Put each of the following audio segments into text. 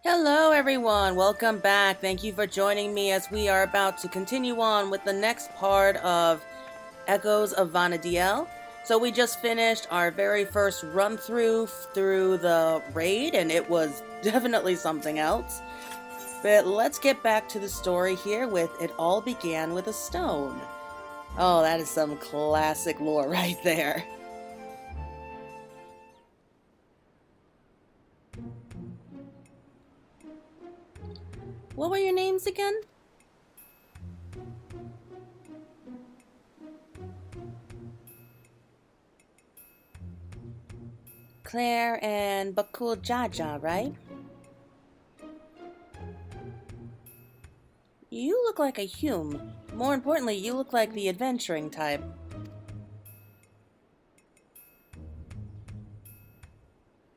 Hello everyone, welcome back. Thank you for joining me as we are about to continue on with the next part of Echoes of Vana'diel. So we just finished our very first run through the raid and it was definitely something else. But let's get back to the story here with It All Began with a Stone. Oh, that is some classic lore right there. What were your names again? Claire and Bakul Jaja, right? You look like a Hume. More importantly, you look like the adventuring type.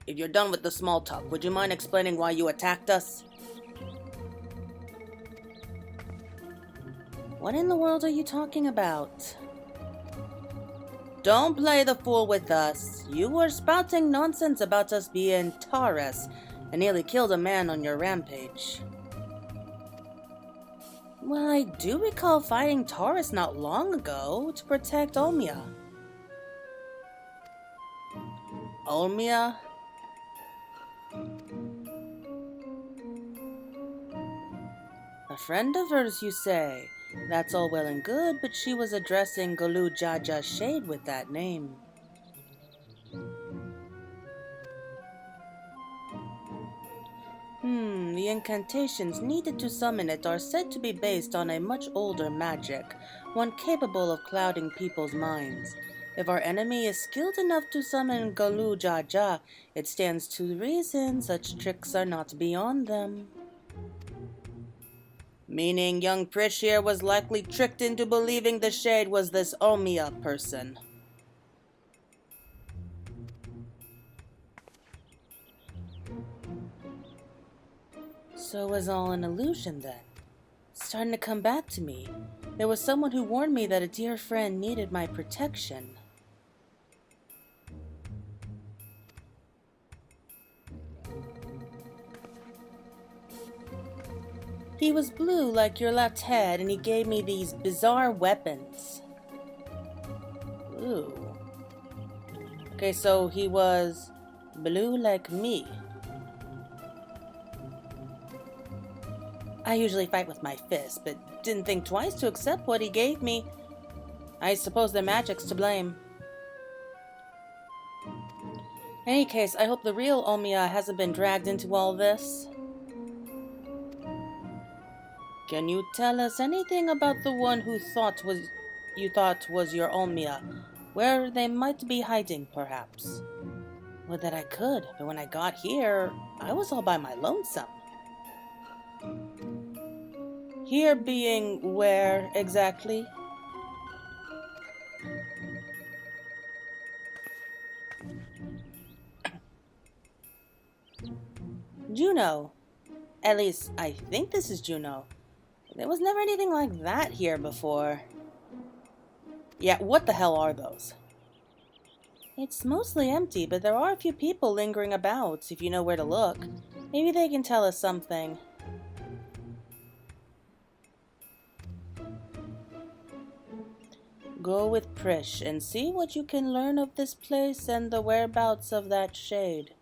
If you're done with the small talk, would you mind explaining why you attacked us? What in the world are you talking about? Don't play the fool with us. You were spouting nonsense about us being Taurus and nearly killed a man on your rampage. Well, I do recall fighting Taurus not long ago to protect Olmia. Olmia? A friend of hers, you say? That's all well and good, but she was addressing Golu Jaja's shade with that name. The incantations needed to summon it are said to be based on a much older magic, one capable of clouding people's minds. If our enemy is skilled enough to summon Golu Jaja, it stands to reason such tricks are not beyond them. Meaning young Prishe here was likely tricked into believing the shade was this Omia person. So it was all an illusion then. Starting to come back to me. There was someone who warned me that a dear friend needed my protection. He was blue like your left head, and he gave me these bizarre weapons. Ooh. Okay, so he was blue like me. I usually fight with my fists, but didn't think twice to accept what he gave me. I suppose the magic's to blame. In any case, I hope the real Omia hasn't been dragged into all this. Can you tell us anything about the one who you thought was your Omia? Where they might be hiding, perhaps? Well, that I could, but when I got here, I was all by my lonesome. Here being where, exactly? Juno. At least, I think this is Juno. There was never anything like that here before. Yeah, what the hell are those? It's mostly empty, but there are a few people lingering about, if you know where to look. Maybe they can tell us something. Go with Prishe and see what you can learn of this place and the whereabouts of that shade.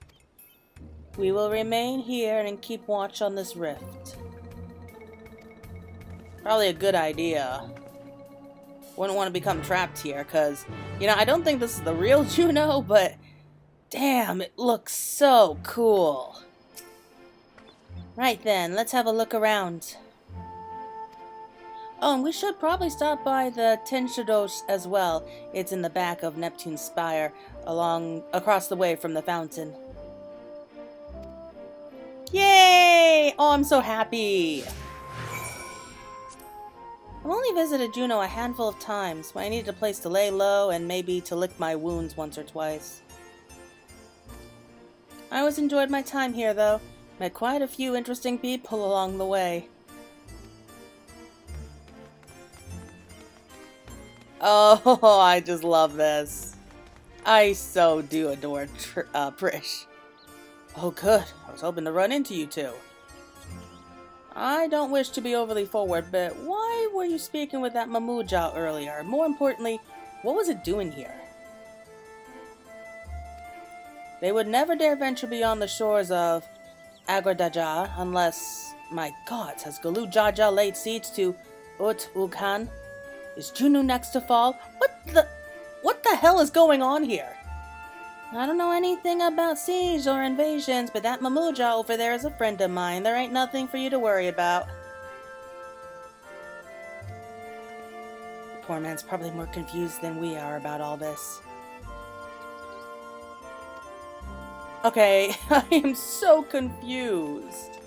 We will remain here and keep watch on this rift. Probably a good idea. Wouldn't want to become trapped here, because, I don't think this is the real Juno, but damn, it looks so cool. Right then, let's have a look around. Oh, and we should probably stop by the Tenshadosh as well. It's in the back of Neptune's Spire, across the way from the fountain. Yay! Oh, I'm so happy! I've only visited Juno a handful of times, when I needed a place to lay low and maybe to lick my wounds once or twice. I always enjoyed my time here, though. Met quite a few interesting people along the way. Oh, I just love this. I so do adore Prishe. Oh, good. I was hoping to run into you two. I don't wish to be overly forward, but why were you speaking with that Mamuja earlier? More importantly, what was it doing here? They would never dare venture beyond the shores of Agradaja unless, my god, has Galu Jaja laid siege to Ut-Ukhan? Is Junu next to fall? What the hell is going on here? I don't know anything about siege or invasions, but that Mamuja over there is a friend of mine. There ain't nothing for you to worry about. The poor man's probably more confused than we are about all this. Okay, I am so confused.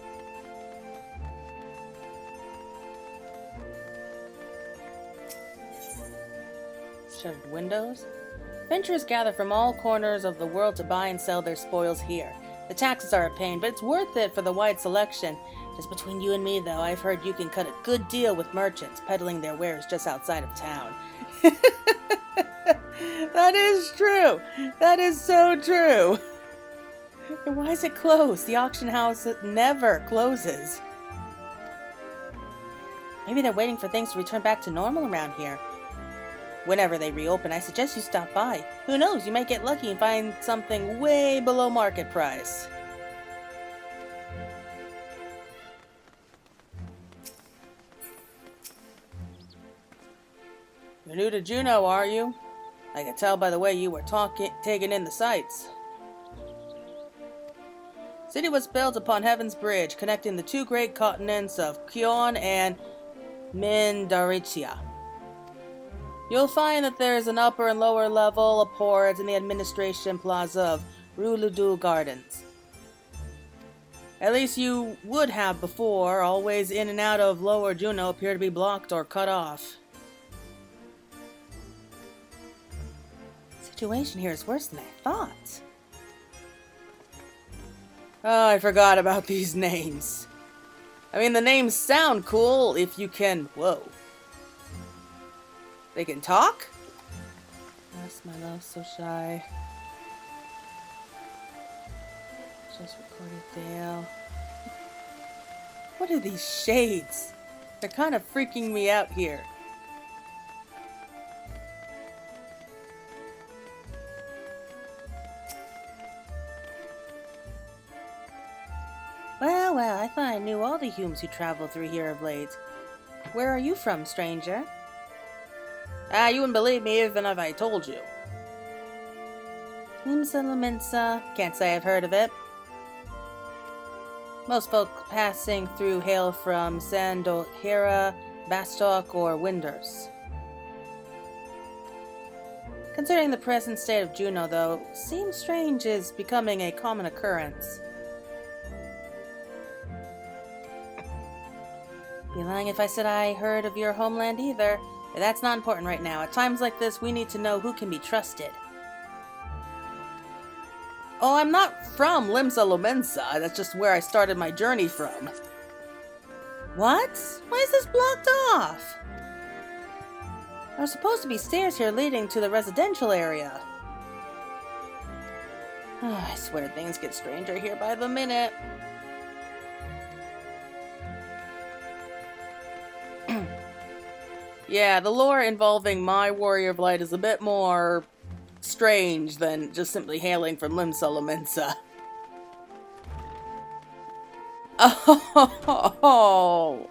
Shuttered windows? Venturers gather from all corners of the world to buy and sell their spoils here. The taxes are a pain, but it's worth it for the wide selection. Just between you and me, though, I've heard you can cut a good deal with merchants peddling their wares just outside of town. That is true. That is so true. And why is it closed? The auction house never closes. Maybe they're waiting for things to return back to normal around here. Whenever they reopen, I suggest you stop by. Who knows, you might get lucky and find something way below market price. You're new to Juneau, are you? I could tell by the way you were taking in the sights. The city was built upon Heaven's Bridge, connecting the two great continents of Kyon and Mindaritia. You'll find that there's an upper and lower level of ports in the administration plaza of Ruludu Gardens. At least you would have before. Always in and out of Lower Juneau appear to be blocked or cut off. The situation here is worse than I thought. Oh, I forgot about these names. I mean, the names sound cool if you can... Whoa. They can talk? Yes, my love, so shy. Just recorded Dale. What are these shades? They're kind of freaking me out here. Well, I thought I knew all the Humes who travel through here of late. Where are you from, stranger? You wouldn't believe me even if I told you. Limsa Lominsa. Can't say I've heard of it. Most folk passing through hail from Sandohira, Bastok, or Winders. Considering the present state of Juneau, though, seems strange is becoming a common occurrence. Be lying if I said I heard of your homeland either. But that's not important right now. At times like this, we need to know who can be trusted. Oh, I'm not from Limsa Lominsa. That's just where I started my journey from. What? Why is this blocked off? There's supposed to be stairs here leading to the residential area. Oh, I swear things get stranger here by the minute. Yeah, the lore involving my Warrior of Light is a bit more strange than just simply hailing from Limsa Lominsa. Oh,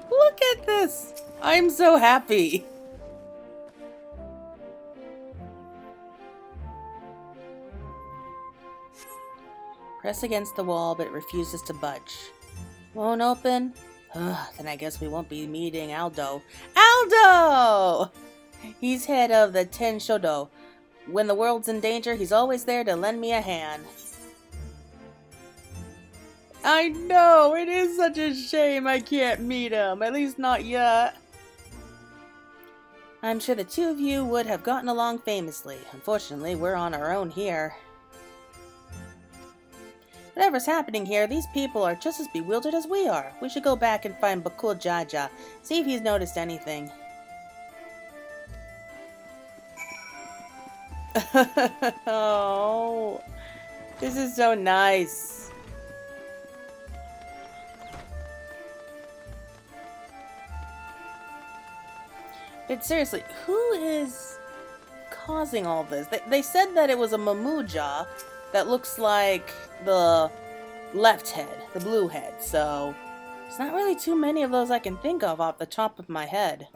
look at this! I'm so happy! Press against the wall, but it refuses to budge. Won't open? Then I guess we won't be meeting Aldo. Aldo! He's head of the Ten Shodo. When the world's in danger, he's always there to lend me a hand. I know! It is such a shame I can't meet him. At least not yet. I'm sure the two of you would have gotten along famously. Unfortunately, we're on our own here. Whatever's happening here, these people are just as bewildered as we are. We should go back and find Bakul Jaja, see if he's noticed anything. Oh, this is so nice. But seriously, who is causing all this? They said that it was a Mamuja that looks like the left head, the blue head, so there's not really too many of those I can think of off the top of my head.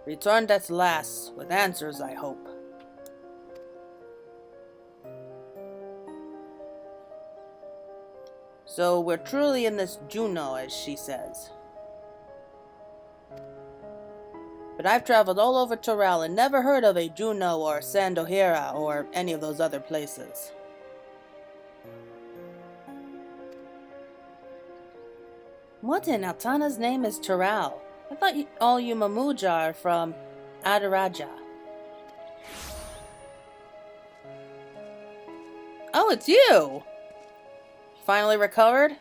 Returned at last, with answers, I hope. So we're truly in this Juno, as she says. But I've traveled all over Toral and never heard of a Juno or Sandohira or any of those other places. What in Altana's name is Toral? I thought all you Mamuja are from Adaraja. Oh, it's you! Finally recovered?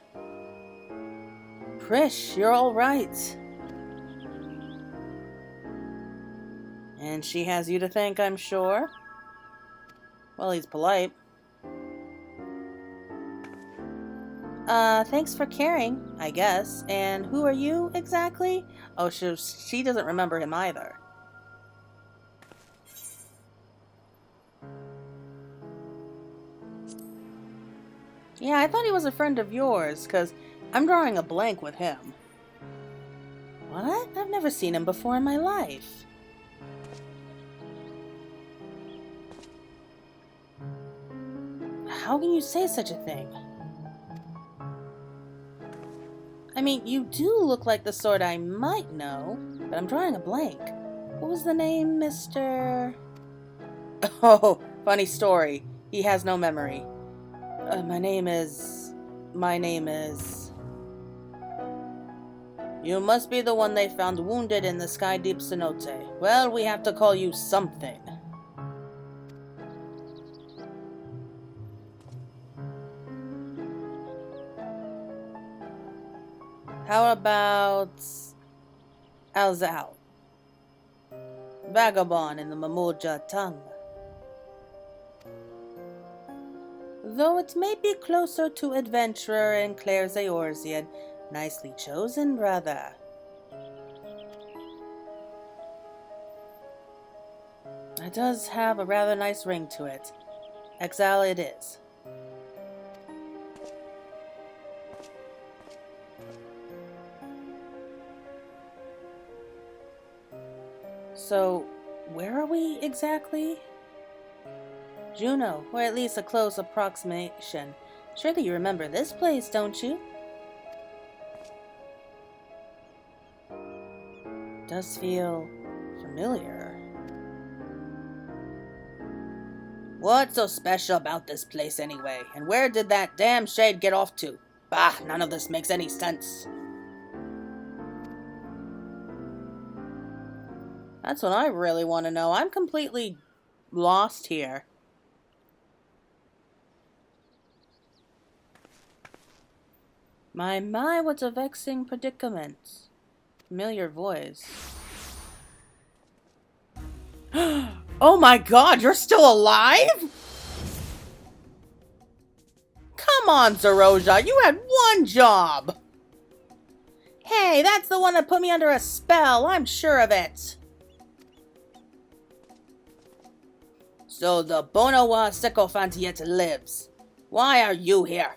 Prishe, you're all right. And she has you to thank, I'm sure. Well, he's polite. Thanks for caring, I guess. And who are you, exactly? Oh, she doesn't remember him either. Yeah, I thought he was a friend of yours, because I'm drawing a blank with him. What? I've never seen him before in my life. How can you say such a thing? I mean, you do look like the sort I might know, but I'm drawing a blank. What was the name, Mr.? Oh, funny story. He has no memory. My name is... You must be the one they found wounded in the Sky Deep Cenote. Well, we have to call you something. How about Alzal? Vagabond in the Mamuja tongue. Though it may be closer to adventurer in Claire's Eorzean, nicely chosen, brother. It does have a rather nice ring to it. Exile it is. So, where are we exactly? Juno, or at least a close approximation. Surely you remember this place, don't you? Does feel familiar. What's so special about this place anyway? And where did that damn shade get off to? Bah, none of this makes any sense. That's what I really want to know. I'm completely lost here. My, what a vexing predicament. Familiar voice. Oh my god, you're still alive? Come on, Zeroja, you had one job. Hey, that's the one that put me under a spell, I'm sure of it. So the Bonawa sycophant yet lives. Why are you here?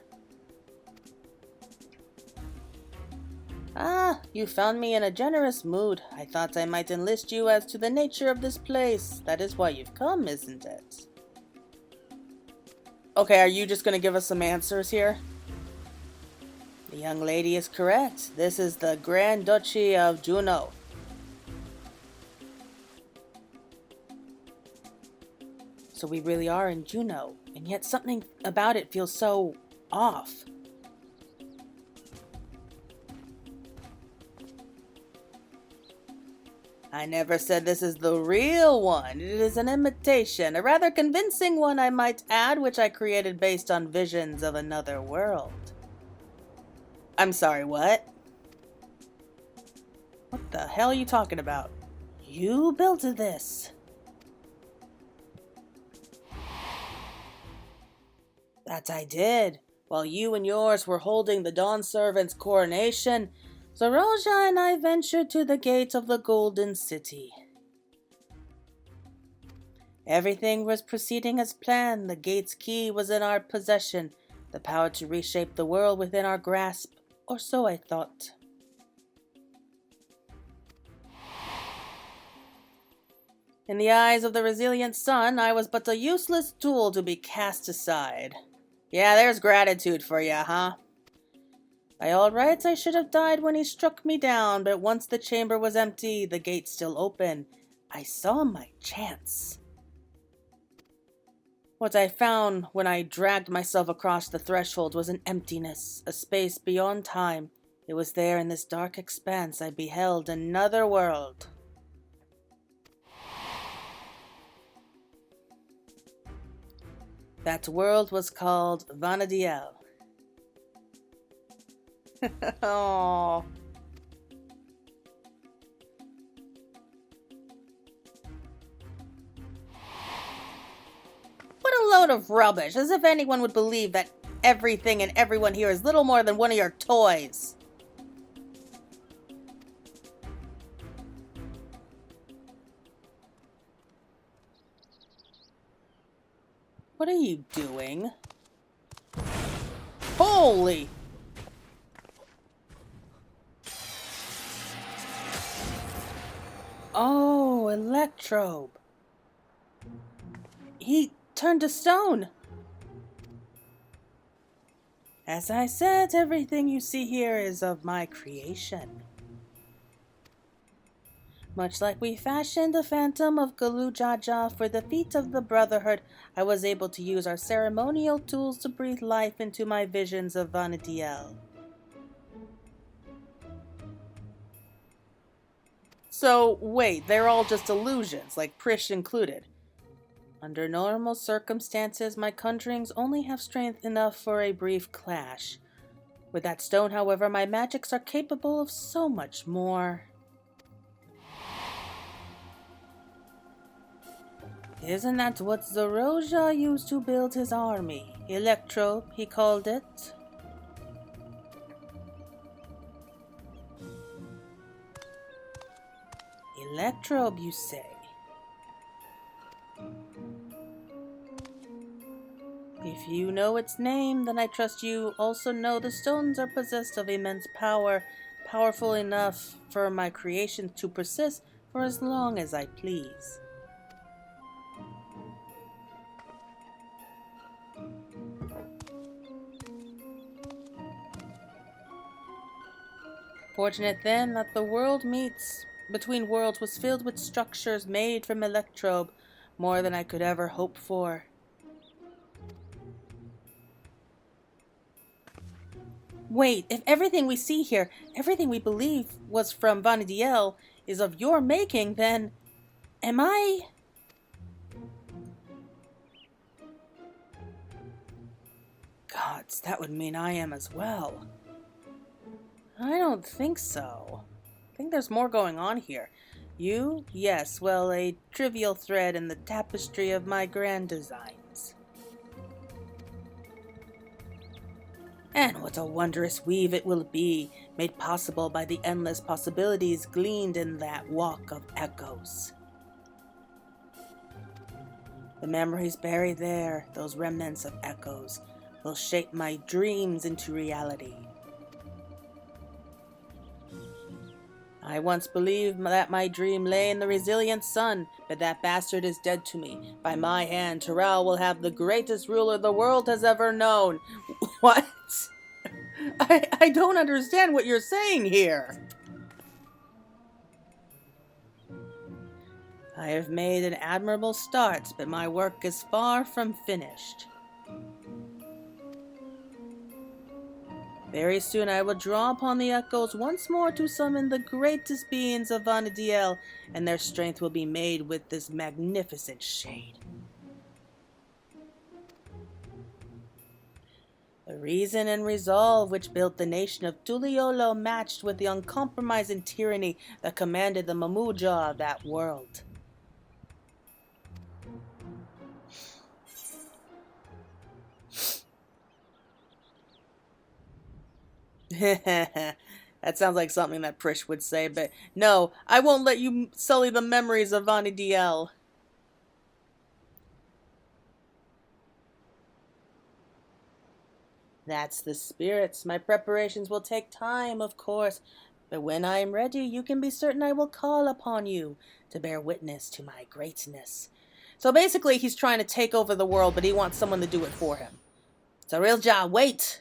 Ah, you found me in a generous mood. I thought I might enlist you as to the nature of this place. That is why you've come, isn't it? Okay, are you just going to give us some answers here? The young lady is correct. This is the Grand Duchy of Juno. So we really are in Juno, and yet something about it feels so off. I never said this is the real one. It is an imitation, a rather convincing one I might add, which I created based on visions of another world. I'm sorry, what? What the hell are you talking about? You built this. That I did. While you and yours were holding the Dawn Servant's coronation, Zoroja and I ventured to the gate of the Golden City. Everything was proceeding as planned. The gate's key was in our possession, the power to reshape the world within our grasp, or so I thought. In the eyes of the resilient sun, I was but a useless tool to be cast aside. Yeah, there's gratitude for ya, huh? By all rights, I should have died when he struck me down, but once the chamber was empty, the gate still open. I saw my chance. What I found when I dragged myself across the threshold was an emptiness, a space beyond time. It was there in this dark expanse I beheld another world. That world was called Vana'diel. Oh. What a load of rubbish, as if anyone would believe that everything and everyone here is little more than one of your toys. What are you doing? Holy! Oh, Electrobe. He turned to stone. As I said, everything you see here is of my creation. Much like we fashioned the Phantom of Galujaja for the feet of the Brotherhood, I was able to use our ceremonial tools to breathe life into my visions of Vana'diel. So, wait, they're all just illusions, like Prishe included. Under normal circumstances, my conjurings only have strength enough for a brief clash. With that stone, however, my magics are capable of so much more. Isn't that what Zoroja used to build his army? Electrobe, he called it. Electrobe, you say? If you know its name, then I trust you also know the stones are possessed of immense power, powerful enough for my creations to persist for as long as I please. Fortunate then that the world between worlds was filled with structures made from Electrobe, more than I could ever hope for. Wait, if everything we see here, everything we believe was from Vana'diel, is of your making, then am I... Gods, that would mean I am as well. I don't think so. I think there's more going on here. You? Yes, well, a trivial thread in the tapestry of my grand designs. And what a wondrous weave it will be, made possible by the endless possibilities gleaned in that walk of echoes. The memories buried there, those remnants of echoes, will shape my dreams into reality. I once believed that my dream lay in the resilient sun, but that bastard is dead to me. By my hand, Terrell will have the greatest ruler the world has ever known. What? I don't understand what you're saying here. I have made an admirable start, but my work is far from finished. Very soon I will draw upon the echoes once more to summon the greatest beings of Vana'diel, and their strength will be made with this magnificent shade. The reason and resolve which built the nation of Tuliolo matched with the uncompromising tyranny that commanded the Mamuja of that world. That sounds like something that Prishe would say, but no, I won't let you sully the memories of Vana'diel. That's the spirits. My preparations will take time, of course, but when I am ready, you can be certain I will call upon you to bear witness to my greatness. So basically, he's trying to take over the world, but he wants someone to do it for him. So real job, wait!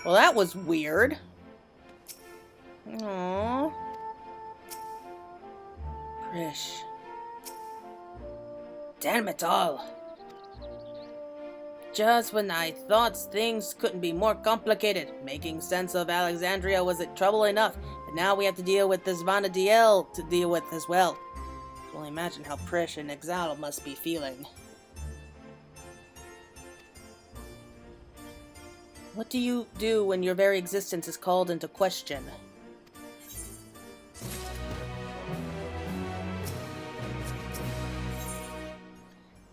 Well, that was weird. Aww. Prishe. Damn it all. Just when I thought things couldn't be more complicated, making sense of Alexandria was trouble enough, but now we have to deal with this Vana'diel to deal with as well. I can only imagine how Prishe and Exile must be feeling. What do you do when your very existence is called into question?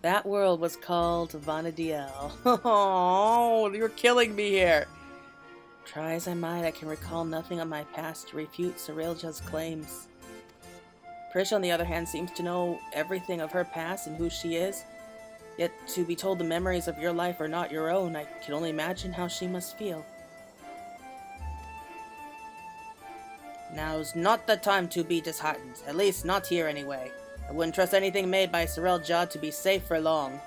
That world was called Vana'diel. Oh, you're killing me here. Try as I might, I can recall nothing of my past to refute Cyrilja's claims. Prishe, on the other hand, seems to know everything of her past and who she is. Yet to be told the memories of your life are not your own, I can only imagine how she must feel. Now's not the time to be disheartened, at least not here anyway. I wouldn't trust anything made by Cyrilja to be safe for long.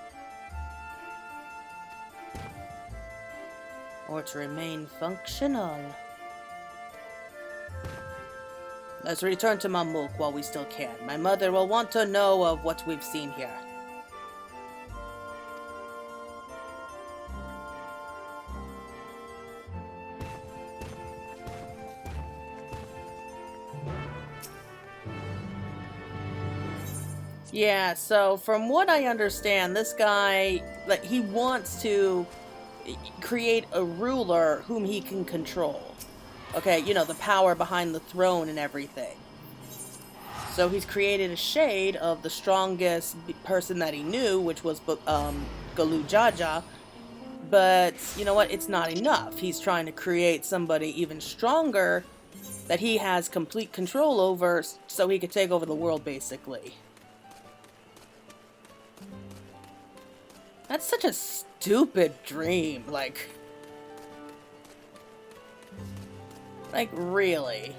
Or to remain functional. Let's return to Mamuk while we still can. My mother will want to know of what we've seen here. Yeah, so from what I understand, this guy, like, he wants to create a ruler whom he can control. Okay, you know, the power behind the throne and everything. So he's created a shade of the strongest person that he knew, which was Galu Jaja. But, you know what, it's not enough. He's trying to create somebody even stronger that he has complete control over so he could take over the world, basically. That's such a stupid dream, like, really.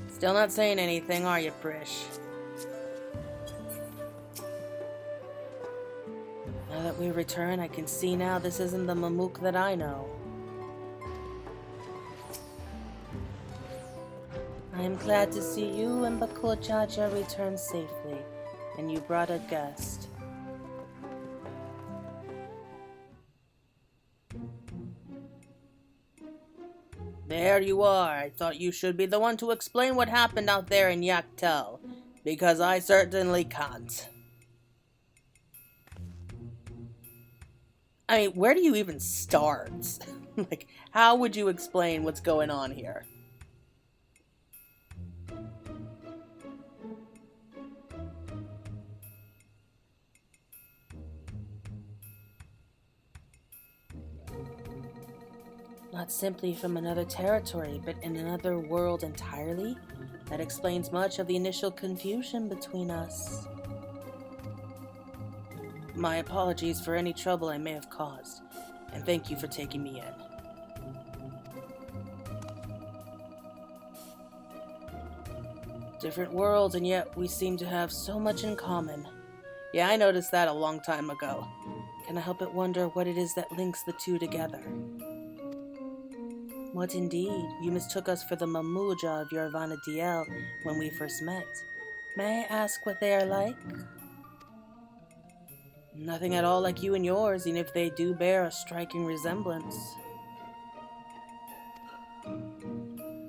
Still not saying anything, are you, Prishe? Now that we return, I can see now this isn't the Mamuk that I know. I am glad to see you and Bakul Jaja return safely, and you brought a guest. There you are. I thought you should be the one to explain what happened out there in Yaktel, because I certainly can't. I mean, where do you even start? Like, how would you explain what's going on here? Not simply from another territory, but in another world entirely? That explains much of the initial confusion between us. My apologies for any trouble I may have caused, and thank you for taking me in. Different worlds, and yet we seem to have so much in common. Yeah, I noticed that a long time ago. Can I help but wonder what it is that links the two together? What indeed? You mistook us for the Mamuja of your Vana'diel when we first met. May I ask what they are like? Nothing at all like you and yours, even if they do bear a striking resemblance.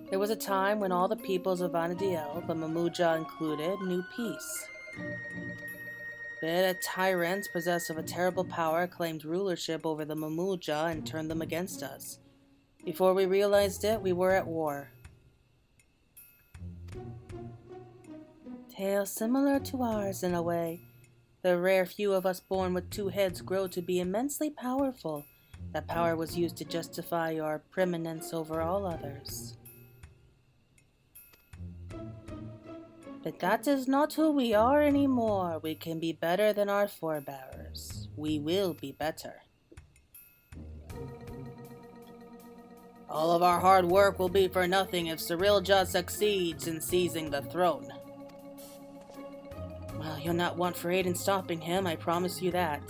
There was a time when all the peoples of Vana'diel, the Mamuja included, knew peace. But a tyrant possessed of a terrible power claimed rulership over the Mamuja and turned them against us. Before we realized it, we were at war. Tale similar to ours in a way. The rare few of us born with two heads grow to be immensely powerful. That power was used to justify our preeminence over all others. But that is not who we are anymore. We can be better than our forebears. We will be better. All of our hard work will be for nothing if Cirilja succeeds in seizing the throne. Well, you'll not want for aid in stopping him, I promise you that.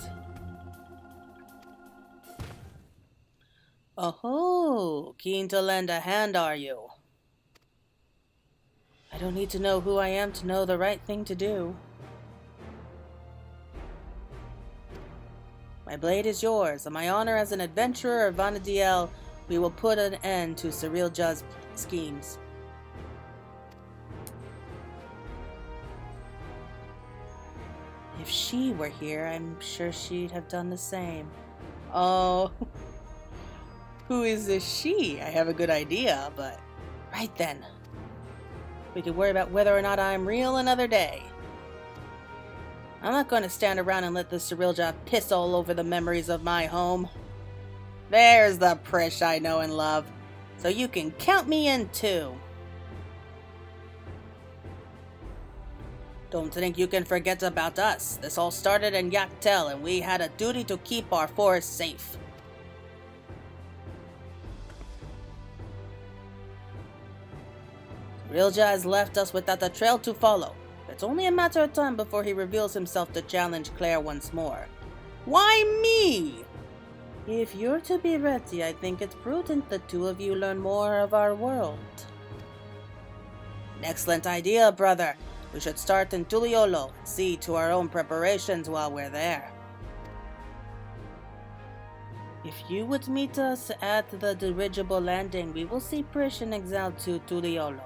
Oh, keen to lend a hand, are you? I don't need to know who I am to know the right thing to do. My blade is yours. On my honor as an adventurer of Vana'diel, we will put an end to Cirilja's schemes. If she were here, I'm sure she'd have done the same. Oh, who is this she? I have a good idea, but... Right then. We could worry about whether or not I'm real another day. I'm not going to stand around and let the Cirilja piss all over the memories of my home. There's the Prishe I know and love, so you can count me in too. Don't think you can forget about us. This all started in Hydaelyn, and we had a duty to keep our forest safe. Cirilja has left us without a trail to follow. It's only a matter of time before he reveals himself to challenge Claire once more. Why me? If you're to be ready, I think it's prudent the two of you learn more of our world. An excellent idea, brother. We should start in Tuliolo and see to our own preparations while we're there. If you would meet us at the dirigible landing, we will see Prishe and exile to Tuliolo.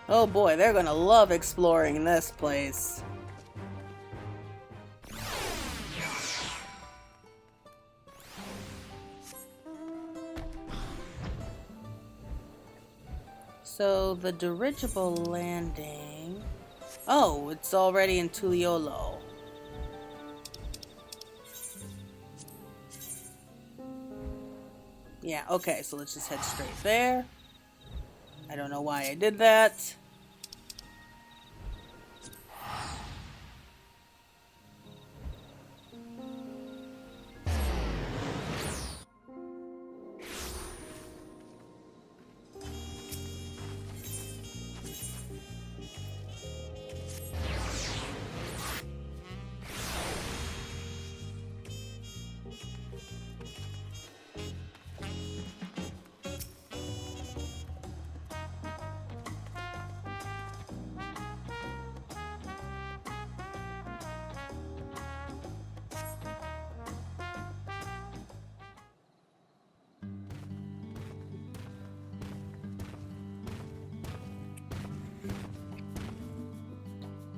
Oh boy, they're gonna love exploring this place. So, the dirigible landing... Oh, it's already in Tuliolo. Yeah, okay, so let's just head straight there. I don't know why I did that.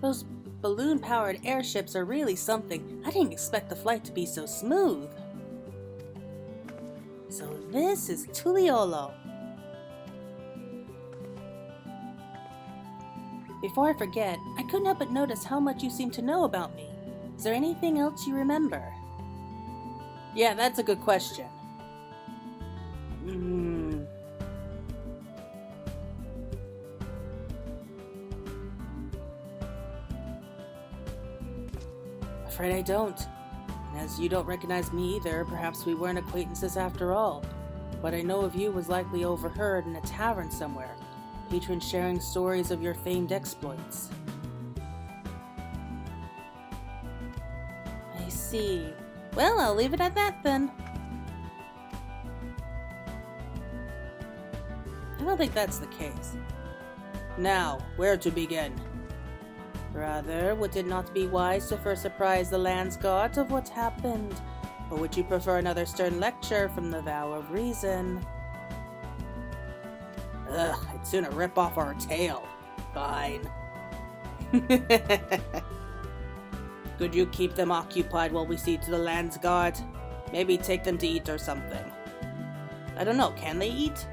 Those balloon-powered airships are really something. I didn't expect the flight to be so smooth. So this is Tuliolo. Before I forget, I couldn't help but notice how much you seem to know about me. Is there anything else you remember? Yeah, that's a good question. Afraid I don't. And as you don't recognize me either, perhaps we weren't acquaintances after all. What I know of you was likely overheard in a tavern somewhere, patrons sharing stories of your famed exploits. I see. Well, I'll leave it at that then. I don't think that's the case. Now, where to begin? Brother, would it not be wise to first apprise the land's god of what happened Or would you prefer another stern lecture from the Vow of Reason? Ugh, I'd sooner rip off our tail. Fine. Could you keep them occupied while we see to the land's guard? Maybe take them to eat or something. I don't know, can they eat?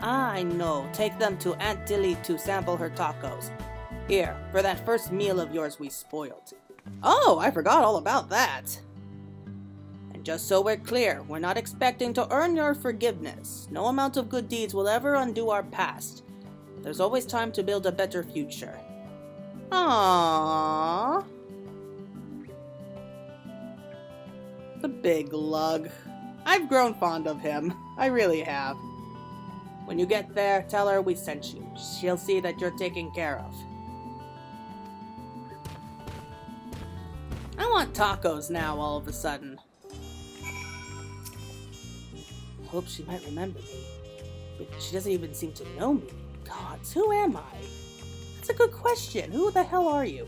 I know, take them to Aunt Dilly to sample her tacos. Here, for that first meal of yours we spoiled. Oh, I forgot all about that. And just so we're clear, we're not expecting to earn your forgiveness. No amount of good deeds will ever undo our past. There's always time to build a better future. Aww. The big lug. I've grown fond of him. I really have. When you get there, tell her we sent you. She'll see that you're taken care of. I want tacos now, all of a sudden. Hope she might remember me. But she doesn't even seem to know me. Gods, who am I? That's a good question. Who the hell are you?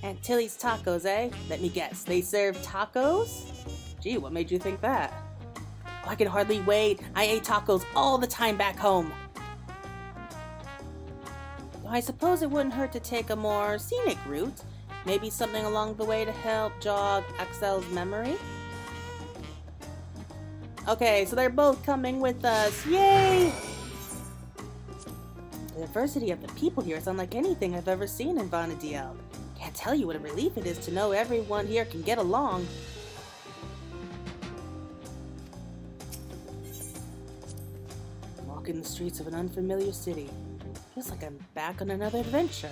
Aunt Tilly's tacos, eh? Let me guess. They serve tacos? Gee, what made you think that? Oh, I can hardly wait. I ate tacos all the time back home. Well, I suppose it wouldn't hurt to take a more scenic route. Maybe something along the way to help jog Axel's memory? Okay, so they're both coming with us. Yay! The diversity of the people here is unlike anything I've ever seen in Vana'diel. Can't tell you what a relief it is to know everyone here can get along. Walking the streets of an unfamiliar city. Feels like I'm back on another adventure.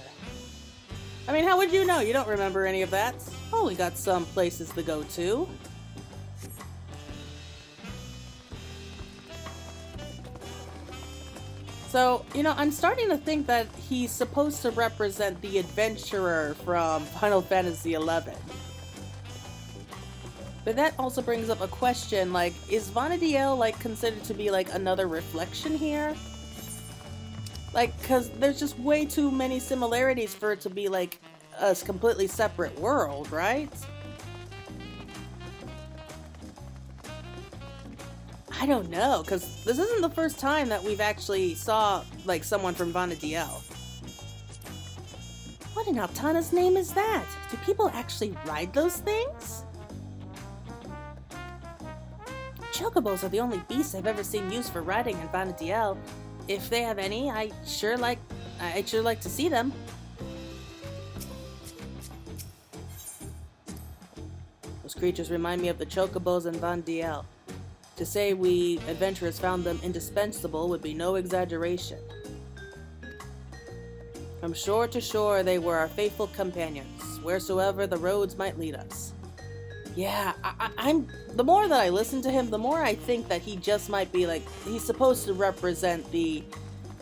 I mean, how would you know? You don't remember any of that. Oh, we got some places to go to. So, you know, I'm starting to think that he's supposed to represent the adventurer from Final Fantasy XI. But that also brings up a question, like, is Vana'diel, like, considered to be, like, another reflection here? Like, because there's just way too many similarities for it to be, like, a completely separate world, right? I don't know, because this isn't the first time that we've actually saw, like, someone from Vana'diel. What in Altana's name is that? Do people actually ride those things? Chocobos are the only beasts I've ever seen used for riding in Vana'diel. If they have any, I'd sure like to see them. Those creatures remind me of the Chocobos in Vana'diel. To say we adventurers found them indispensable would be no exaggeration. From shore to shore, they were our faithful companions, wheresoever the roads might lead us. Yeah, I'm. The more that I listen to him, the more I think that he just might be like, he's supposed to represent the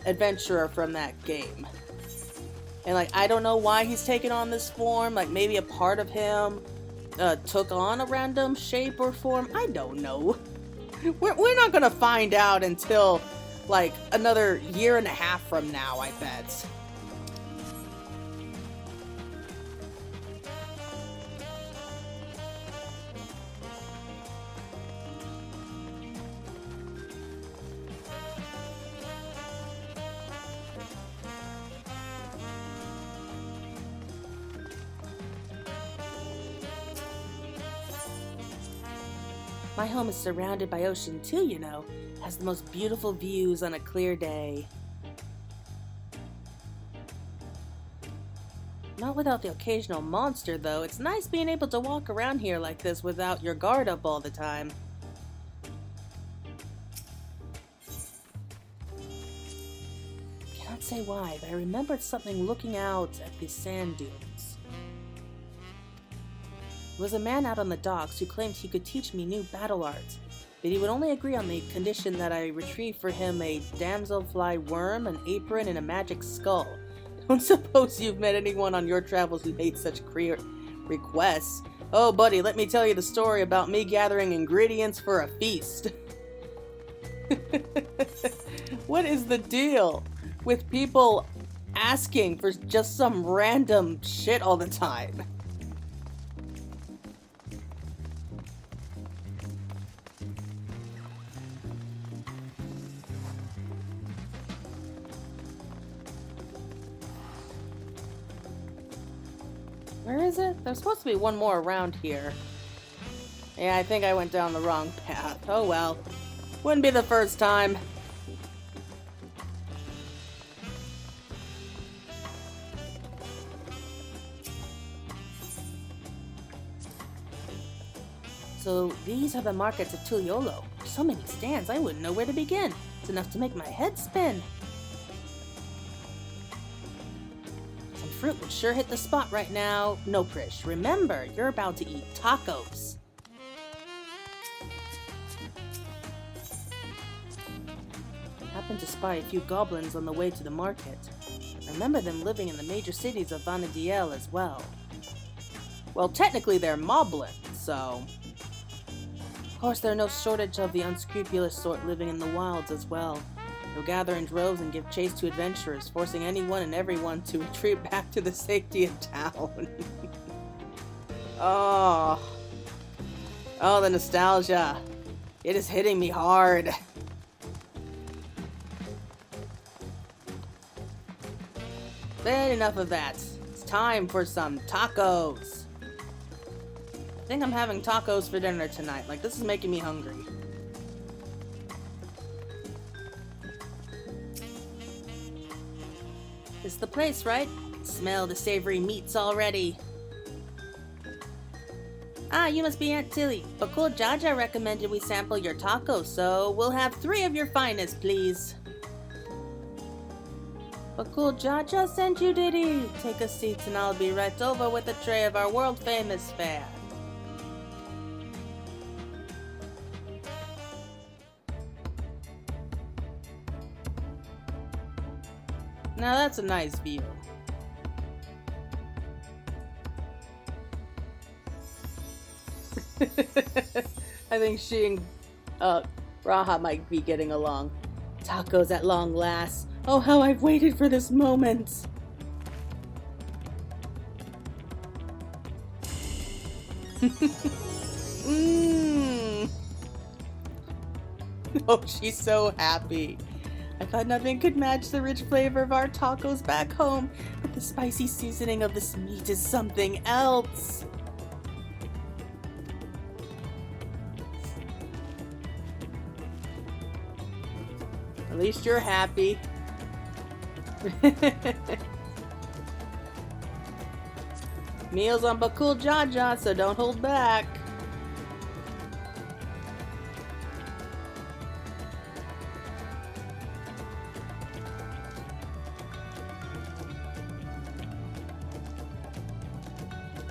adventurer from that game. And like, I don't know why he's taken on this form. Like, maybe a part of him took on a random shape or form. I don't know. We're not gonna find out until like another year and a half from now, I bet. My home is surrounded by ocean too, you know. Has the most beautiful views on a clear day. Not without the occasional monster, though. It's nice being able to walk around here like this without your guard up all the time. Can't say why, but I remembered something looking out at the sand dunes. There was a man out on the docks who claimed he could teach me new battle arts, but he would only agree on the condition that I retrieve for him a damselfly worm, an apron, and a magic skull. Don't suppose you've met anyone on your travels who made such requests. Oh, buddy, let me tell you the story about me gathering ingredients for a feast. What is the deal with people asking for just some random shit all the time? Where is it? There's supposed to be one more around here. Yeah, I think I went down the wrong path. Oh well. Wouldn't be the first time. So these are the markets of Tuliolo. So many stands, I wouldn't know where to begin. It's enough to make my head spin. Some fruit would sure hit the spot right now. No, Prishe, remember, you're about to eat tacos. Happened to spy a few goblins on the way to the market. Remember them living in the major cities of Vana'diel as well. Well, technically they're moblins, so... Of course, there's no shortage of the unscrupulous sort living in the wilds as well. They'll gather in droves and give chase to adventurers, forcing anyone and everyone to retreat back to the safety of town. Oh, the nostalgia. It is hitting me hard. But enough of that. It's time for some tacos. I think I'm having tacos for dinner tonight. Like, this is making me hungry. It's the place, right? I can smell the savory meats already. Ah, you must be Aunt Tilly. But cool Jaja recommended we sample your tacos, so we'll have 3 of your finest, please. But cool Jaja sent you, did he? Take a seat and I'll be right over with a tray of our world-famous fare. Now that's a nice view. I think she and Raha might be getting along. Tacos at long last. Oh, how I've waited for this moment. Oh, she's so happy. I thought nothing could match the rich flavor of our tacos back home, but the spicy seasoning of this meat is something else. At least you're happy. Meals on Bakul Jaja, so don't hold back.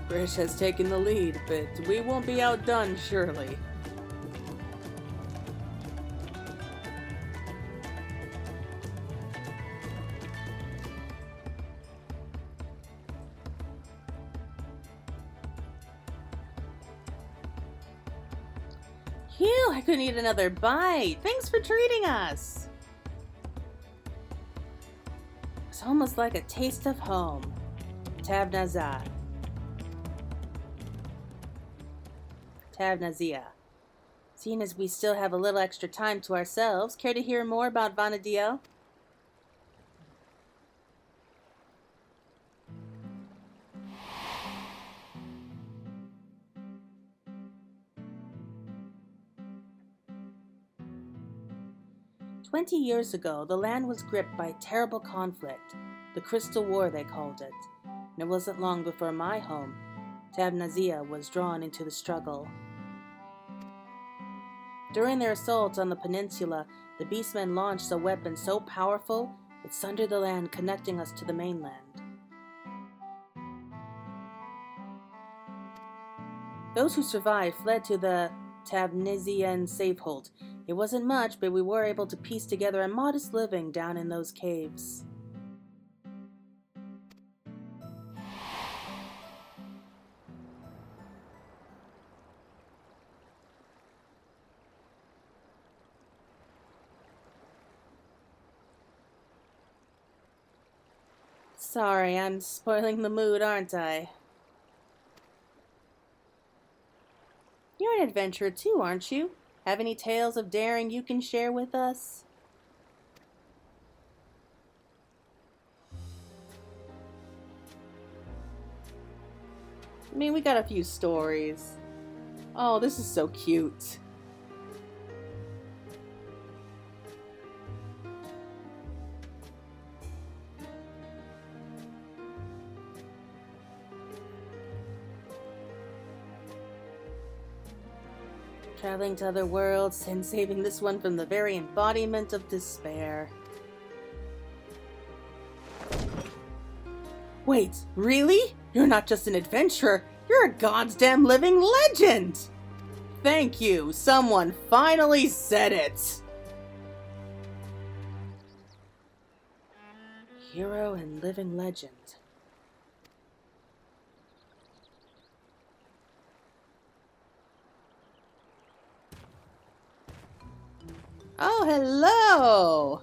Prishe has taken the lead, but we won't be outdone, surely. Phew, I couldn't eat another bite. Thanks for treating us. It's almost like a taste of home. Tabnazia. Seeing as we still have a little extra time to ourselves, care to hear more about Vana'diel? "20 years ago, the land was gripped by terrible conflict. The Crystal War, they called it. And it wasn't long before my home, Tabnazia, was drawn into the struggle. During their assault on the peninsula, the beastmen launched a weapon so powerful it sundered the land, connecting us to the mainland. Those who survived fled to the Tabnazian safehold. It wasn't much, but we were able to piece together a modest living down in those caves." Sorry, I'm spoiling the mood, aren't I? You're an adventurer too, aren't you? Have any tales of daring you can share with us? mean, we got a few stories. Oh, this is so cute. Traveling to other worlds and saving this one from the very embodiment of despair. Wait, really? You're not just an adventurer, you're a goddamn living legend! Thank you, someone finally said it! Hero and living legend. Oh, hello!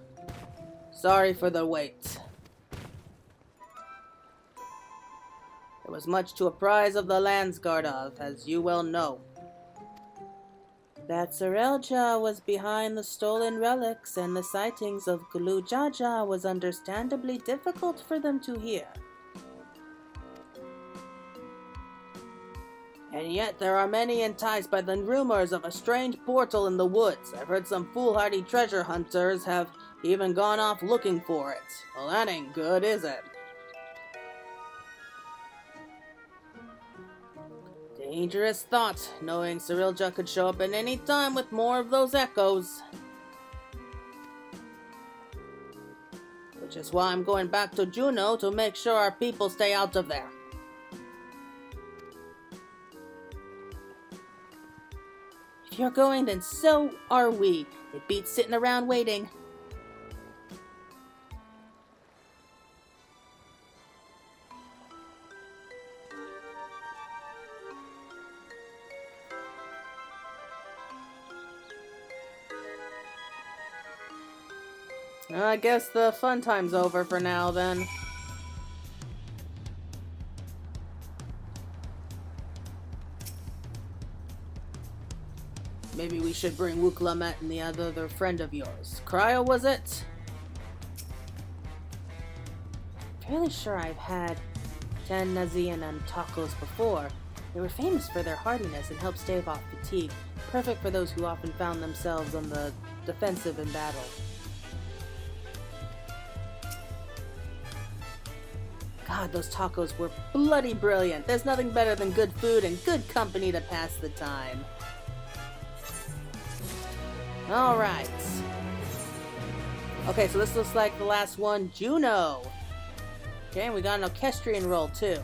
Sorry for the wait. There was much to apprise of the Landsguard of, as you well know. That Serelja was behind the stolen relics, and the sightings of Gulu Jaja was understandably difficult for them to hear. And yet there are many enticed by the rumors of a strange portal in the woods. I've heard some foolhardy treasure hunters have even gone off looking for it. Well, that ain't good, is it? Dangerous thought, knowing Serelja could show up at any time with more of those echoes. Which is why I'm going back to Juno to make sure our people stay out of there. If you're going, then so are we. It beats sitting around waiting. I guess the fun time's over for now, then. Maybe we should bring Wuklamet and the other friend of yours. Cryo, was it? Fairly sure I've had Tan Nazian and tacos before. They were famous for their hardiness and helped stave off fatigue. Perfect for those who often found themselves on the defensive in battle. God, those tacos were bloody brilliant. There's nothing better than good food and good company to pass the time. Alright. Okay, so this looks like the last one, Juno. Okay, and we got an orchestrion roll too.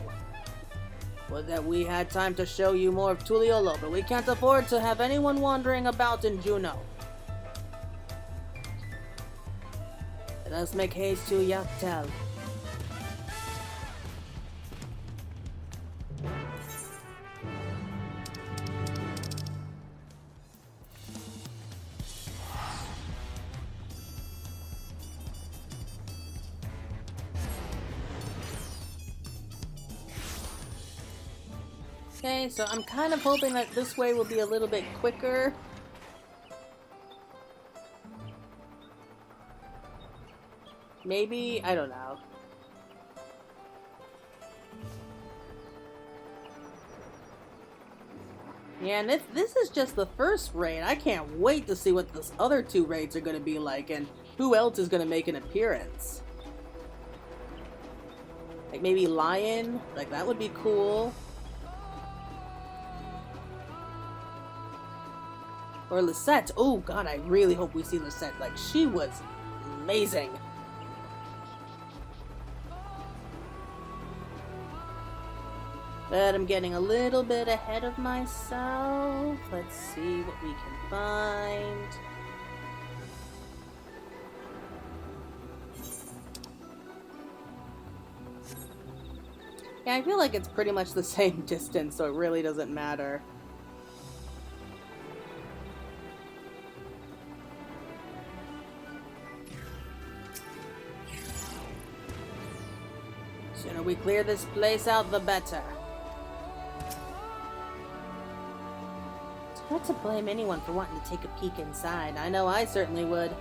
Would that we had time to show you more of Tuliolo, but we can't afford to have anyone wandering about in Juno. Let us make haste to Yaktel. Okay, so I'm kind of hoping that this way will be a little bit quicker. Maybe? I don't know. Yeah, and this is just the first raid. I can't wait to see what those other two raids are going to be like and who else is going to make an appearance. Like maybe Lion? Like that would be cool. Or Lisette. Oh god, I really hope we see Lisette. Like, she was amazing. But I'm getting a little bit ahead of myself. Let's see what we can find. Yeah, I feel like it's pretty much the same distance, so it really doesn't matter. Sooner we clear this place out, the better. It's hard to blame anyone for wanting to take a peek inside. I know I certainly would.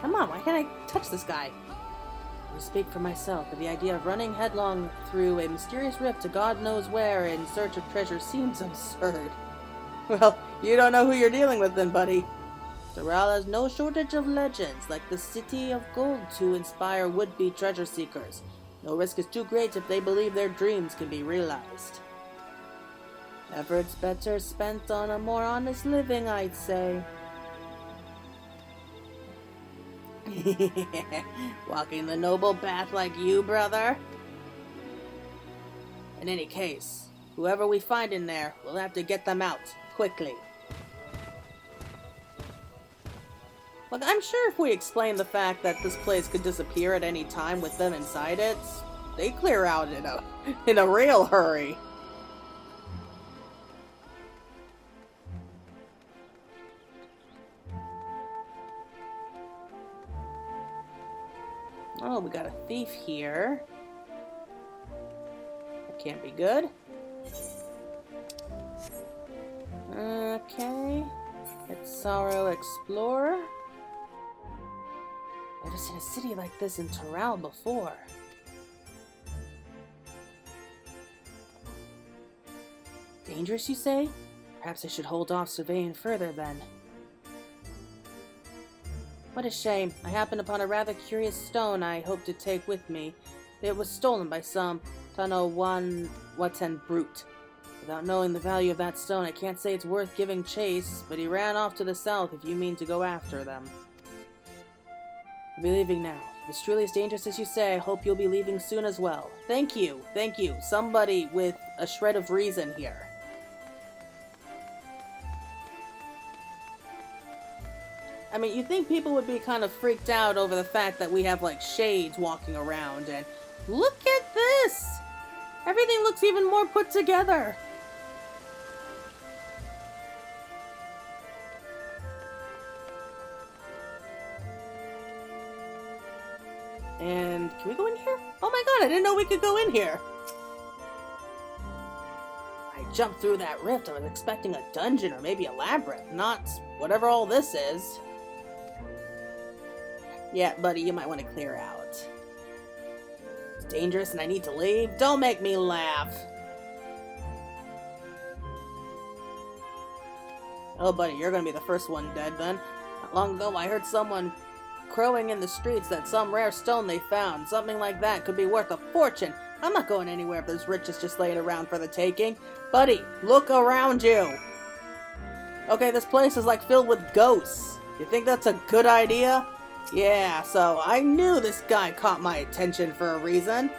Come on, why can't I touch this guy? To speak for myself, but the idea of running headlong through a mysterious rift to God knows where in search of treasure seems absurd. Well, you don't know who you're dealing with then, buddy. Doral has no shortage of legends, like the City of Gold, to inspire would-be treasure seekers. No risk is too great if they believe their dreams can be realized. Efforts better spent on a more honest living, I'd say. Walking the noble path like you, brother. In any case, whoever we find in there, we'll have to get them out, quickly. Look, I'm sure if we explain the fact that this place could disappear at any time with them inside it, they clear out in a real hurry. Oh, we got a thief here. That can't be good. Okay. It's Sorrow Explorer. Never seen a city like this in Doral before. Dangerous, you say? Perhaps I should hold off surveying further then. What a shame. I happened upon a rather curious stone I hoped to take with me. It was stolen by some Watan brute. Without knowing the value of that stone, I can't say it's worth giving chase, but he ran off to the south if you mean to go after them. I'll be leaving now. If it's truly as dangerous as you say, I hope you'll be leaving soon as well. Thank you. Thank you. Somebody with a shred of reason here. I mean, you'd think people would be kind of freaked out over the fact that we have, like, shades walking around, and look at this! Everything looks even more put together! And can we go in here? Oh my god, I didn't know we could go in here! I jumped through that rift. I was expecting a dungeon or maybe a labyrinth, not whatever all this is. Yeah, buddy, you might want to clear out. It's dangerous and I need to leave? Don't make me laugh! Oh, buddy, you're gonna be the first one dead then. Not long ago, I heard someone crowing in the streets that some rare stone they found, something like that, could be worth a fortune. I'm not going anywhere if there's riches just laying around for the taking. Buddy, look around you! Okay, this place is like filled with ghosts. You think that's a good idea? Yeah, so I knew this guy caught my attention for a reason.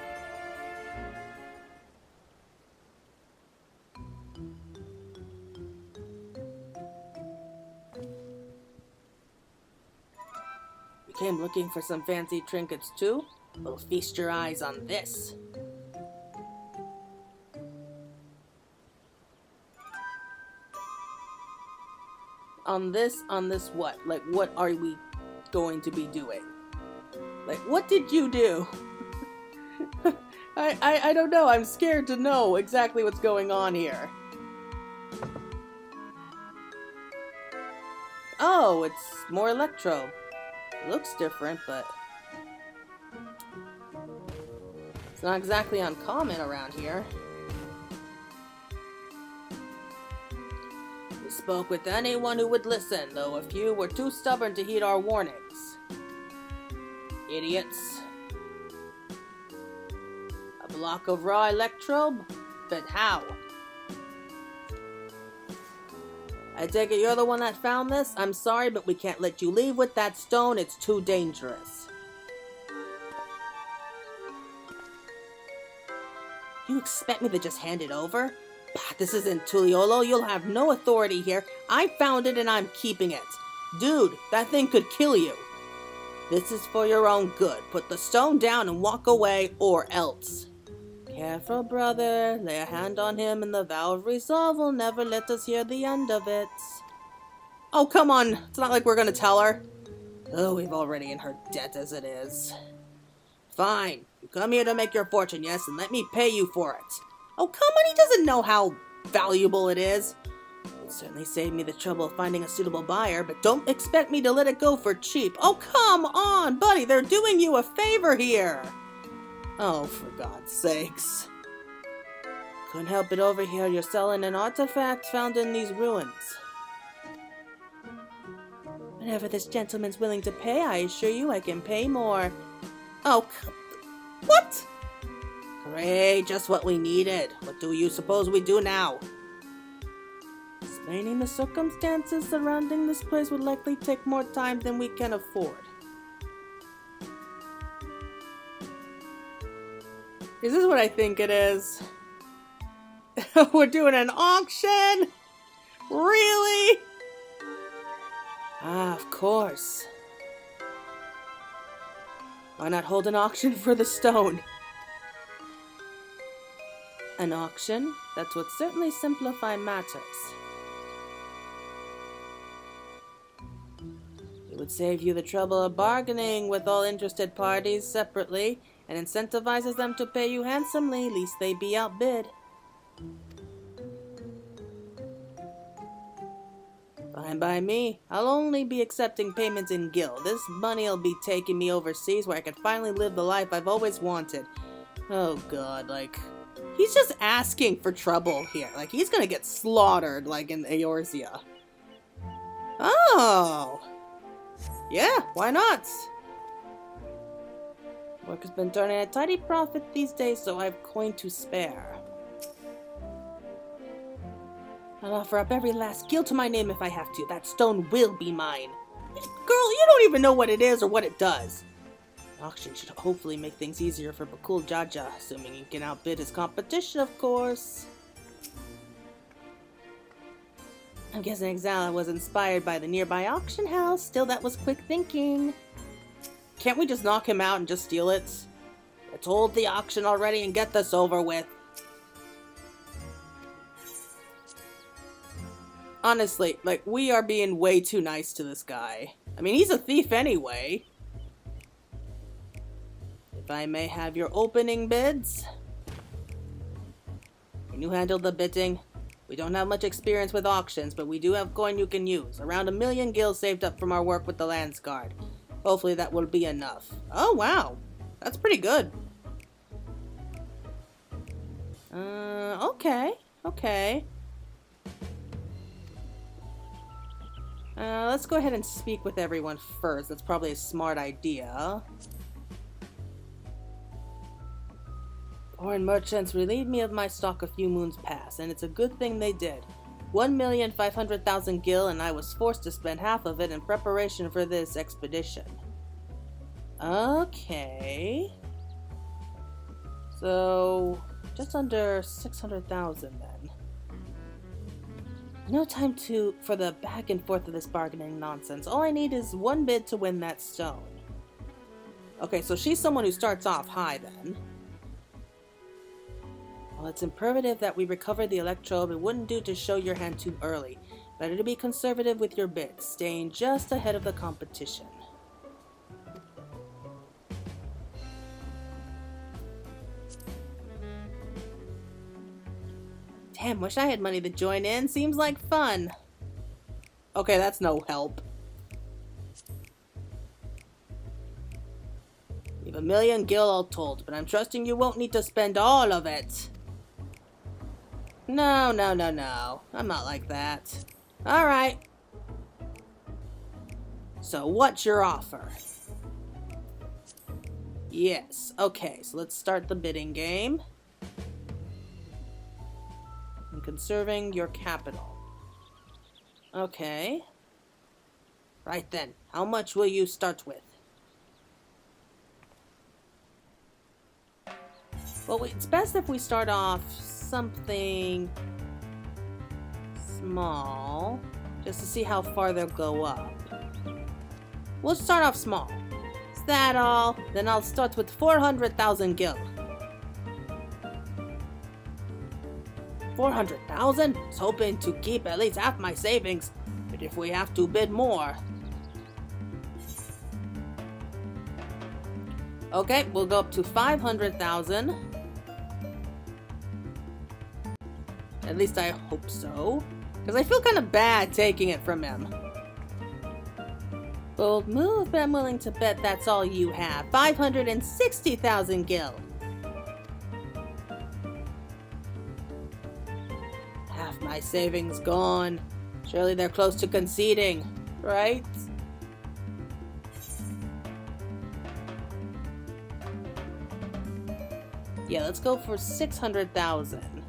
You came looking for some fancy trinkets too? Well, feast your eyes on this. On this what? Like, what are we going to be doing? Like, what did you do? I don't know. I'm scared to know exactly what's going on here. Oh, it's more electro. Looks different, but it's not exactly uncommon around here. We spoke with anyone who would listen, though a few were too stubborn to heed our warnings. Idiots. A block of raw electro? But how? I take it you're the one that found this? I'm sorry, but we can't let you leave with that stone. It's too dangerous. You expect me to just hand it over? Bah, this isn't Tuliolo. You'll have no authority here. I found it and I'm keeping it. Dude, that thing could kill you. This is for your own good. Put the stone down and walk away, or else. Careful, brother. Lay a hand on him, and the vow of resolve will never let us hear the end of it. Oh, come on. It's not like we're gonna tell her. Oh, we've already in her debt as it is. Fine. You come here to make your fortune, yes, and let me pay you for it. Oh, come on. He doesn't know how valuable it is. It certainly saved me the trouble of finding a suitable buyer, but don't expect me to let it go for cheap. Oh, come on, buddy, they're doing you a favor here. Oh, for God's sakes. Couldn't help it over here. You're selling an artifact found in these ruins. Whatever this gentleman's willing to pay, I assure you I can pay more. Oh, what? Great, just what we needed. What do you suppose we do now? Explaining the circumstances surrounding this place would likely take more time than we can afford. Is this what I think it is? We're doing an auction? Really? Ah, of course. Why not hold an auction for the stone? An auction? That would certainly simplify matters. It would save you the trouble of bargaining with all interested parties separately, and incentivizes them to pay you handsomely, lest they be outbid. Fine by me. I'll only be accepting payments in gil. This money'll be taking me overseas where I can finally live the life I've always wanted. Oh god, like, he's just asking for trouble here. Like, he's gonna get slaughtered, like in Eorzea. Oh! Yeah, why not? Work has been turning a tidy profit these days, so I've coin to spare. I'll offer up every last gil to my name if I have to. That stone will be mine. Girl, you don't even know what it is or what it does. An auction should hopefully make things easier for Bakul Jaja, assuming he can outbid his competition, of course. I'm guessing Exile was inspired by the nearby auction house. Still, that was quick thinking. Can't we just knock him out and just steal it? Let's hold the auction already and get this over with. Honestly, like, we are being way too nice to this guy. I mean, he's a thief anyway. If I may have your opening bids. Can you handle the bidding? We don't have much experience with auctions, but we do have coin you can use. Around 1 million gil saved up from our work with the Landsguard. Hopefully that will be enough. Oh, wow. That's pretty good. Okay. Okay. Let's go ahead and speak with everyone first. That's probably a smart idea. Foreign merchants relieved me of my stock a few moons past, and it's a good thing they did. 1,500,000 gil, and I was forced to spend half of it in preparation for this expedition. Okay. So, just under 600,000 then. No time for the back and forth of this bargaining nonsense. All I need is one bid to win that stone. Okay, so she's someone who starts off high then. Well, it's imperative that we recover the electrode. It wouldn't do to show your hand too early. Better to be conservative with your bids, staying just ahead of the competition. Damn, wish I had money to join in. Seems like fun. Okay, that's no help. You've 1 million gil all told, but I'm trusting you won't need to spend all of it. No, no, no, no. I'm not like that. Alright. So, what's your offer? Yes. Okay, so let's start the bidding game. And conserving your capital. Okay. Right then. How much will you start with? Well, it's best if we start off something small, just to see how far they'll go up. We'll start off small. Is that all? Then I'll start with 400,000 gil. 400,000? I was hoping to keep at least half my savings, but if we have to bid more. Okay, we'll go up to 500,000. At least I hope so. Because I feel kind of bad taking it from him. Bold move, but I'm willing to bet that's all you have. 560,000 gil. Half my savings gone. Surely they're close to conceding, right? Yeah, let's go for 600,000.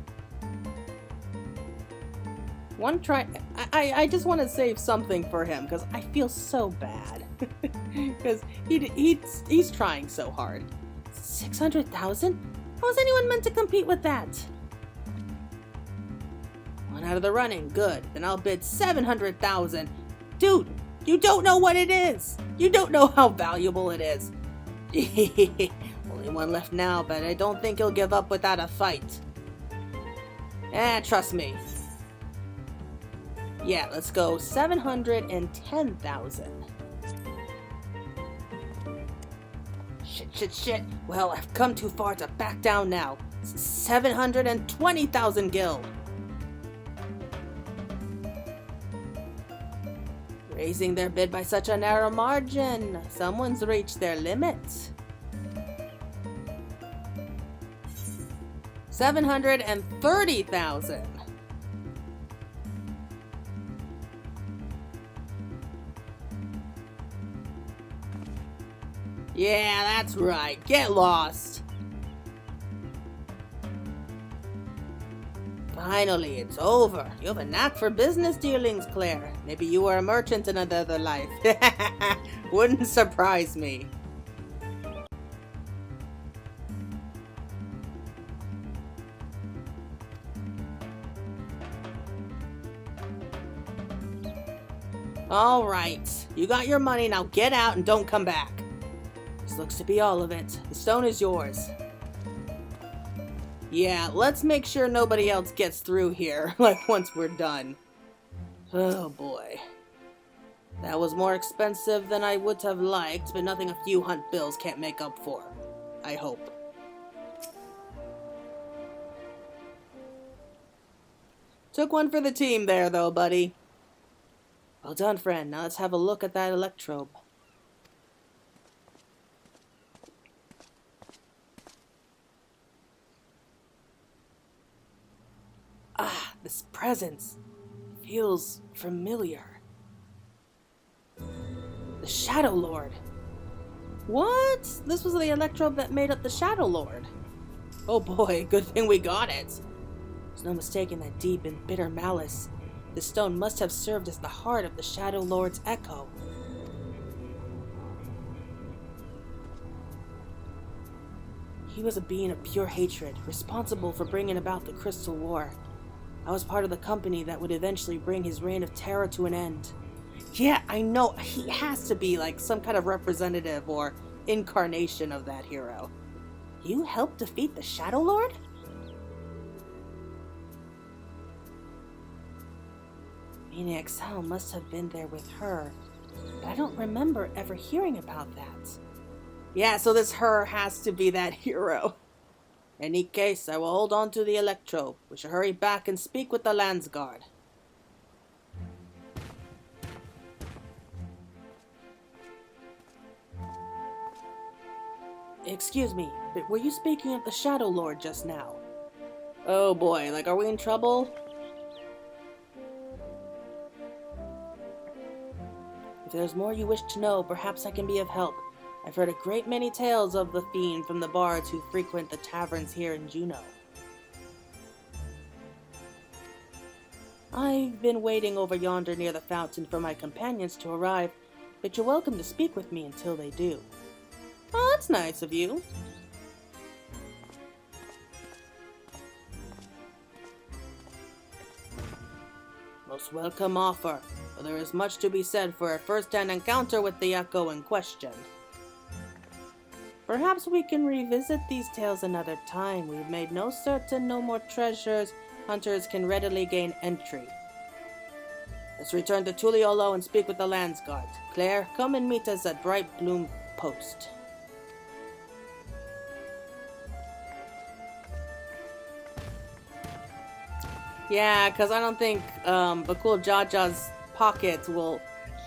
One try. I just want to save something for him because I feel so bad because he's trying so hard. 600,000? How is anyone meant to compete with that? One out of the running. Good. Then I'll bid 700,000. Dude, you don't know what it is. You don't know how valuable it is. Only one left now, but I don't think he'll give up without a fight. Trust me. Yeah, let's go 710,000. Shit. Well, I've come too far to back down now. 720,000 gil. Raising their bid by such a narrow margin. Someone's reached their limit. 730,000. Yeah, that's right. Get lost. Finally, it's over. You have a knack for business dealings, Claire. Maybe you were a merchant in another life. Wouldn't surprise me. All right. You got your money. Now get out and don't come back. This looks to be all of it. The stone is yours. Yeah, let's make sure nobody else gets through here, like once we're done. Oh boy. That was more expensive than I would have liked, but nothing a few hunt bills can't make up for. I hope. Took one for the team there, though, buddy. Well done, friend. Now let's have a look at that electrobe. Ah, this presence feels familiar. The Shadow Lord. What? This was the electrobe that made up the Shadow Lord. Oh boy, good thing we got it. There's no mistaking that deep and bitter malice. This stone must have served as the heart of the Shadow Lord's echo. He was a being of pure hatred, responsible for bringing about the Crystal War. I was part of the company that would eventually bring his reign of terror to an end. Yeah, I know. He has to be like some kind of representative or incarnation of that hero. You helped defeat the Shadow Lord? Maniac Sal must have been there with her, but I don't remember ever hearing about that. Yeah, so this her has to be that hero. In any case, I will hold on to the electrobe. We shall hurry back and speak with the Landsguard. Excuse me, but were you speaking of the Shadow Lord just now? Oh boy, like are we in trouble? If there's more you wish to know, perhaps I can be of help. I've heard a great many tales of the fiend from the bards who frequent the taverns here in Juneau. I've been waiting over yonder near the fountain for my companions to arrive, but you're welcome to speak with me until they do. Oh, that's nice of you. Most welcome offer, but there is much to be said for a first-hand encounter with the echo in question. Perhaps we can revisit these tales another time. We've made no certain no more treasures. Hunters can readily gain entry. Let's return to Tuliolo and speak with the Landsguard. Claire, come and meet us at Bright Bloom Post. Yeah, because I don't think Bakul Jaja's pockets will,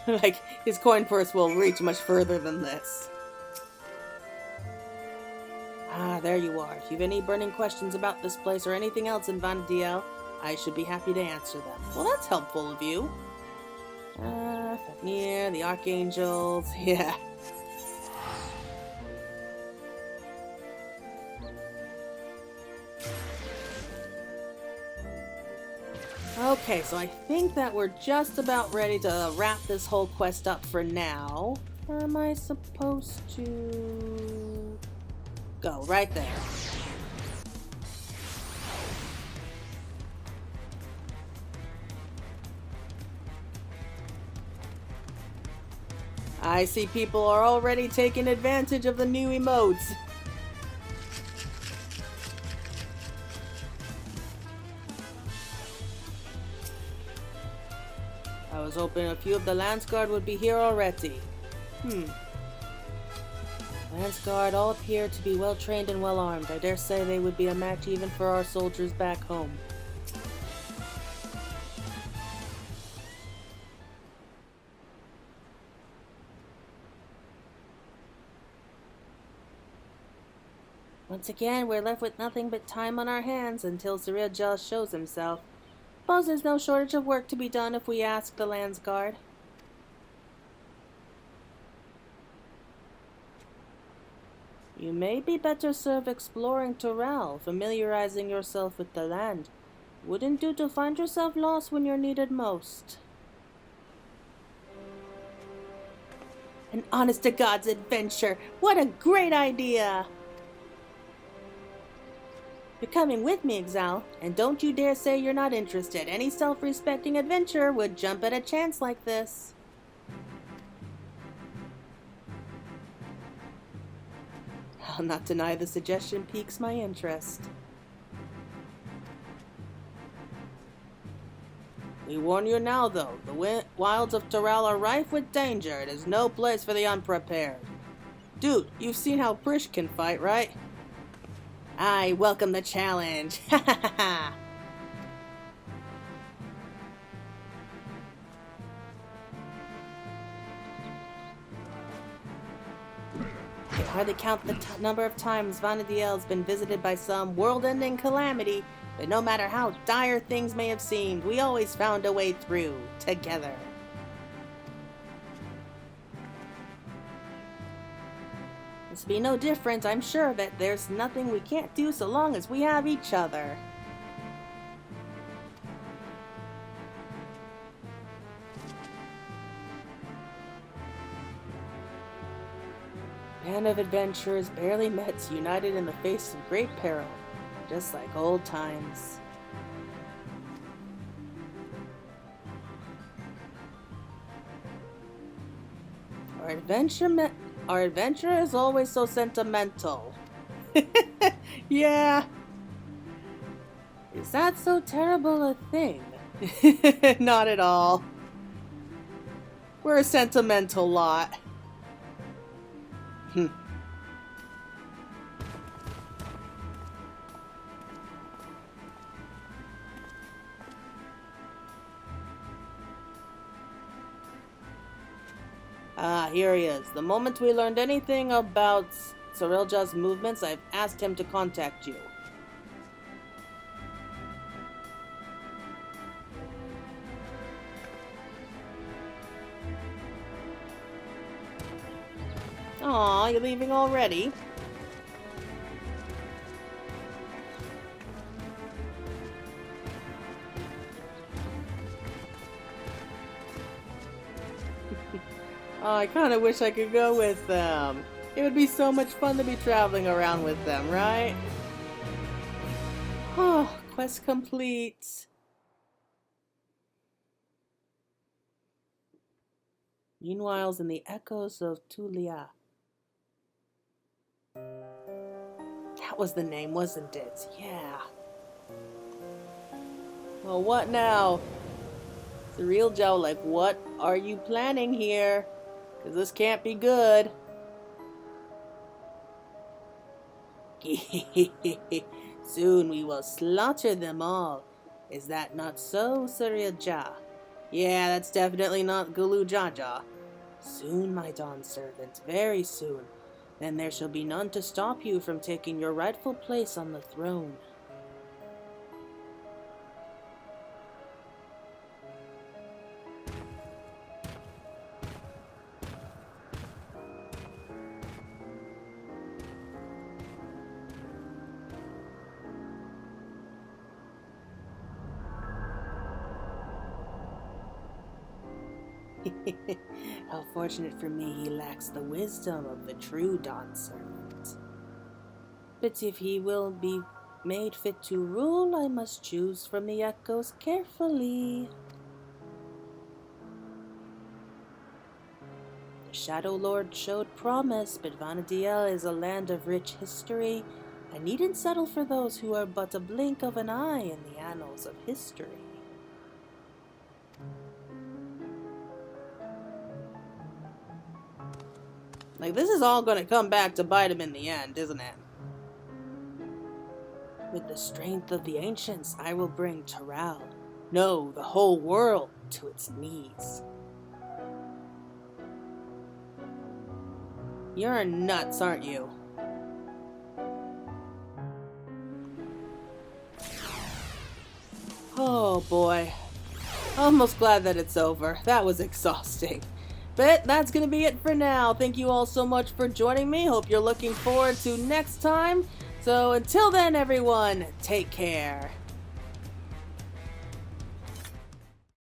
like, his coin purse will reach much further than this. Ah, there you are. If you've any burning questions about this place or anything else in Vana'diel, I should be happy to answer them. Well, that's helpful of you. Fafnir, the Archangels, yeah. Okay, so I think that we're just about ready to wrap this whole quest up for now. Where am I supposed to go? Right there. I see people are already taking advantage of the new emotes. I was hoping a few of the Lance Guard would be here already. Lance Guard all appear to be well trained and well armed. I dare say they would be a match even for our soldiers back home. Once again, we're left with nothing but time on our hands until Hydaelyn shows himself. Suppose there's no shortage of work to be done if we ask the Lance Guard. You may be better served exploring Torel, familiarizing yourself with the land. Wouldn't do to find yourself lost when you're needed most. An honest-to-God's adventure! What a great idea! You're coming with me, Exal, and don't you dare say you're not interested. Any self-respecting adventurer would jump at a chance like this. I'll not deny the suggestion piques my interest. We warn you now, though. The wilds of Torel are rife with danger. It is no place for the unprepared. Dude, you've seen how Prishe can fight, right? I welcome the challenge. Ha ha ha ha. I can hardly count the number of times Vana'diel has been visited by some world-ending calamity, but no matter how dire things may have seemed, we always found a way through, together. This will be no different. I'm sure that there's nothing we can't do so long as we have each other. Band of adventurers barely met, united in the face of great peril, just like old times. Our adventure is always so sentimental. Yeah. Is that so terrible a thing? Not at all. We're a sentimental lot. Ah, here he is. The moment we learned anything about Hydaelyn's movements, I've asked him to contact you. Aw, you're leaving already? Oh, I kind of wish I could go with them. It would be so much fun to be traveling around with them, right? Oh, quest complete. Meanwhile, in the echoes of Tulia. That was the name, wasn't it? Yeah. Well, what now? The real Joe, like, what are you planning here? Because this can't be good. Soon we will slaughter them all. Is that not so, Surya Ja? Yeah, that's definitely not Gulu Jaja. Soon, my dawn servant, very soon. Then there shall be none to stop you from taking your rightful place on the throne. How fortunate for me he lacks the wisdom of the true dawn servant. But if he will be made fit to rule, I must choose from the echoes carefully. The Shadow Lord showed promise, but Vana'diel is a land of rich history. I needn't settle for those who are but a blink of an eye in the annals of history. Like, this is all gonna come back to bite him in the end, isn't it? With the strength of the ancients, I will bring Taral, no, the whole world, to its knees. You're nuts, aren't you? Oh boy. Almost glad that it's over. That was exhausting. But that's going to be it for now. Thank you all so much for joining me. Hope you're looking forward to next time. So until then, everyone, take care.